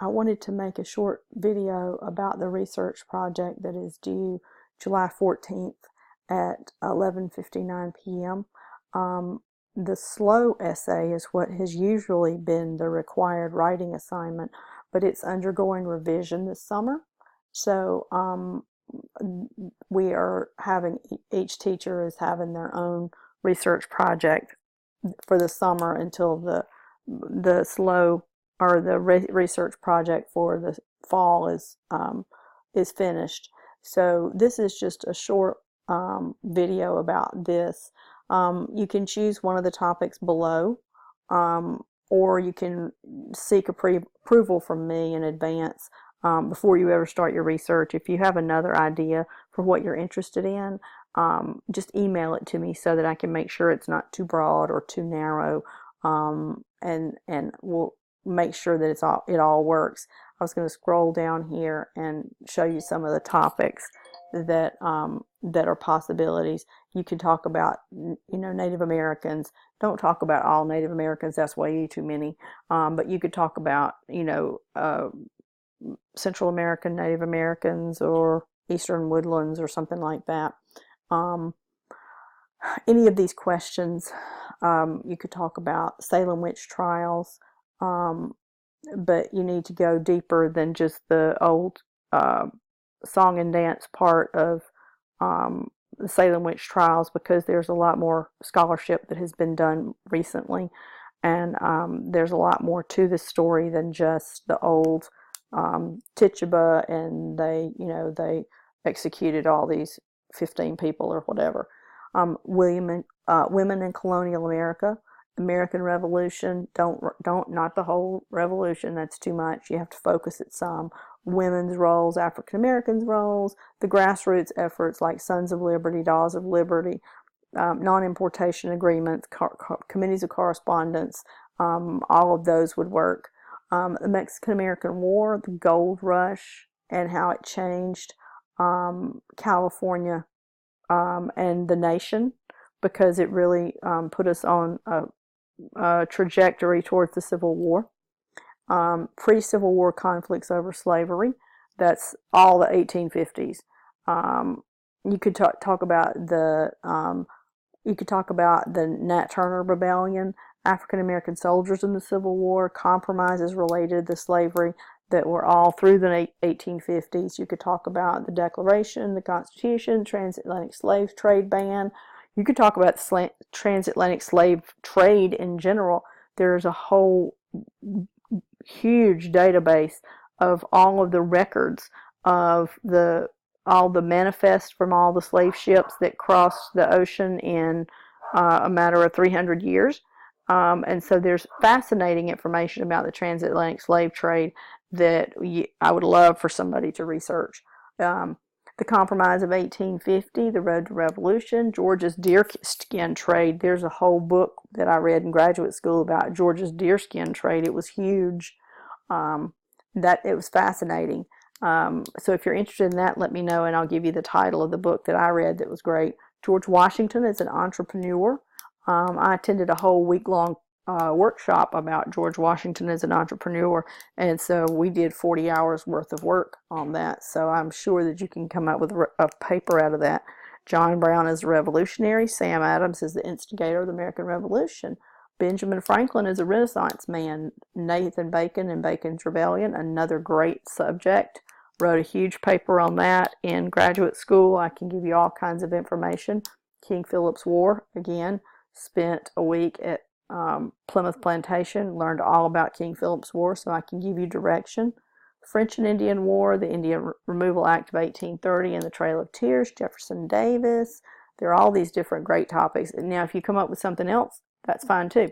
I wanted to make a short video about the research project that is due July 14th at 11:59 p.m. The slow essay is what has usually been the required writing assignment, but it's undergoing revision this summer. So we are having, each teacher is having their own research project for the summer until the slow or the research project for the fall is finished. So this is just a short video about this. You can choose one of the topics below, or you can seek approval from me in advance before you ever start your research. If you have another idea for what you're interested in, just email it to me so that I can make sure it's not too broad or too narrow, and we'll make sure that it all works. I was going to scroll down here and show you some of the topics that that are possibilities. You can talk about, Native Americans. Don't talk about all Native Americans, that's way too many. But you could talk about, Central American Native Americans or Eastern Woodlands or something like that. Any of these questions. You could talk about Salem witch trials, but you need to go deeper than just the old song and dance part of the Salem witch trials, because there's a lot more scholarship that has been done recently, and there's a lot more to this story than just the old Tituba and they executed all these 15 people or whatever. Women in colonial America, American Revolution. Not the whole revolution, that's too much. You have to focus it some. Women's roles, African Americans' roles, the grassroots efforts like Sons of Liberty, Daughters of Liberty, non-importation agreements, committees of correspondence. All of those would work. The Mexican-American War, the gold rush, and how it changed California and the nation, because it really put us on a trajectory towards the Civil War. Pre-Civil War conflicts over slavery, that's all the 1850s. You could talk about the Nat Turner Rebellion, African American soldiers in the Civil War, compromises related to slavery that were all through the 1850s. You could talk about the Declaration, the Constitution, transatlantic slave trade ban. You could talk about the transatlantic slave trade in general. There's a whole huge database of all of the records of all the manifests from all the slave ships that crossed the ocean in a matter of 300 years. And so there's fascinating information about the transatlantic slave trade that I would love for somebody to research. The Compromise of 1850, the Road to Revolution, Georgia's deerskin trade. There's a whole book that I read in graduate school about Georgia's deerskin trade. It was huge. It was fascinating. So if you're interested in that, let me know and I'll give you the title of the book that I read that was great. George Washington is an entrepreneur. I attended a whole week-long workshop about George Washington as an entrepreneur, and so we did 40 hours worth of work on that, so I'm sure that you can come up with a paper out of that. John Brown is a revolutionary. Sam Adams is the instigator of the American Revolution. Benjamin Franklin is a Renaissance man. Nathan Bacon and Bacon's Rebellion, another great subject. Wrote a huge paper on that in graduate school. I can give you all kinds of information. King Philip's War, again, spent a week at Plymouth Plantation, learned all about King Philip's War, so I can give you direction. French and Indian War, the Indian Removal Act of 1830, and the Trail of Tears, Jefferson Davis. There are all these different great topics. And now, if you come up with something else, that's fine too.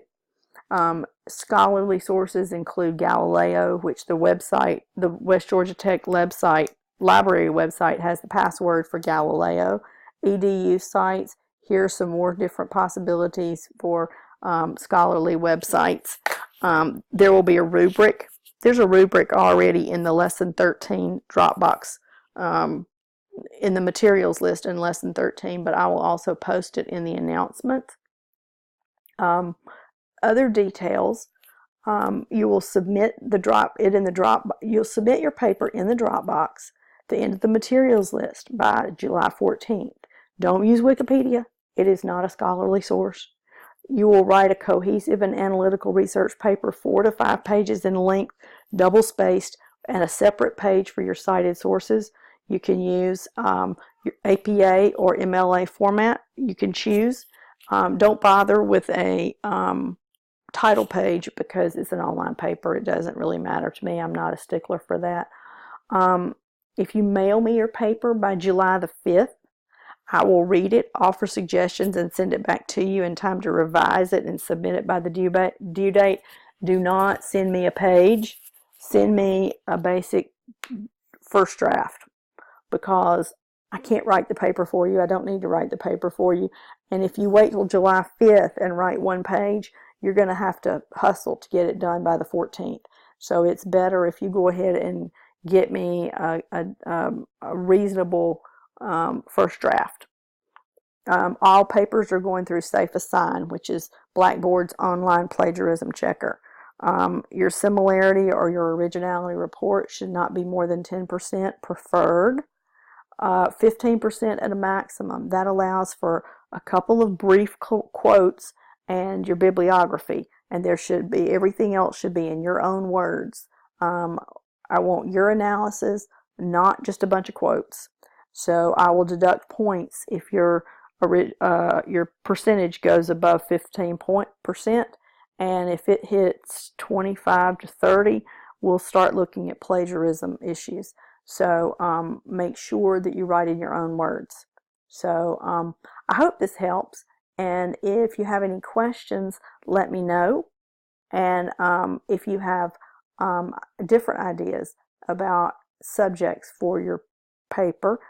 Scholarly sources include Galileo, which the West Georgia Tech library website has the password for Galileo. EDU sites. Here are some more different possibilities for scholarly websites. There will be a rubric. There's a rubric already in the Lesson 13 Dropbox, in the materials list in Lesson 13, but I will also post it in the announcement. Other details. You will submit you'll submit your paper in the Dropbox at the end of the materials list by July 14th. Don't use Wikipedia. It is not a scholarly source. You will write a cohesive and analytical research paper 4 to 5 pages in length, double spaced, and a separate page for your cited sources. You can use your APA or MLA format. You can choose. Don't bother with a title page because it's an online paper. It doesn't really matter to me. I'm not a stickler for that. If you mail me your paper by July the 5th, I will read it, offer suggestions, and send it back to you in time to revise it and submit it by the due date. Do not send me a page. Send me a basic first draft, because I can't write the paper for you. I don't need to write the paper for you. And if you wait till July 5th and write one page, you're going to have to hustle to get it done by the 14th. So it's better if you go ahead and get me a reasonable first draft. All papers are going through Safe Assign, which is Blackboard's online plagiarism checker. Your similarity or your originality report should not be more than 10% preferred. 15% at a maximum. That allows for a couple of brief quotes and your bibliography, and there should be, everything else should be in your own words. I want your analysis, not just a bunch of quotes. So I will deduct points if your percentage goes above 15%, and if it hits 25 to 30, we'll start looking at plagiarism issues. So make sure that you write in your own words. So I hope this helps, and if you have any questions, let me know. And if you have different ideas about subjects for your paper,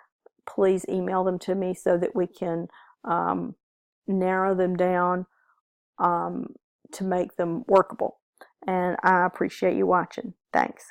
please email them to me so that we can narrow them down to make them workable. And I appreciate you watching. Thanks.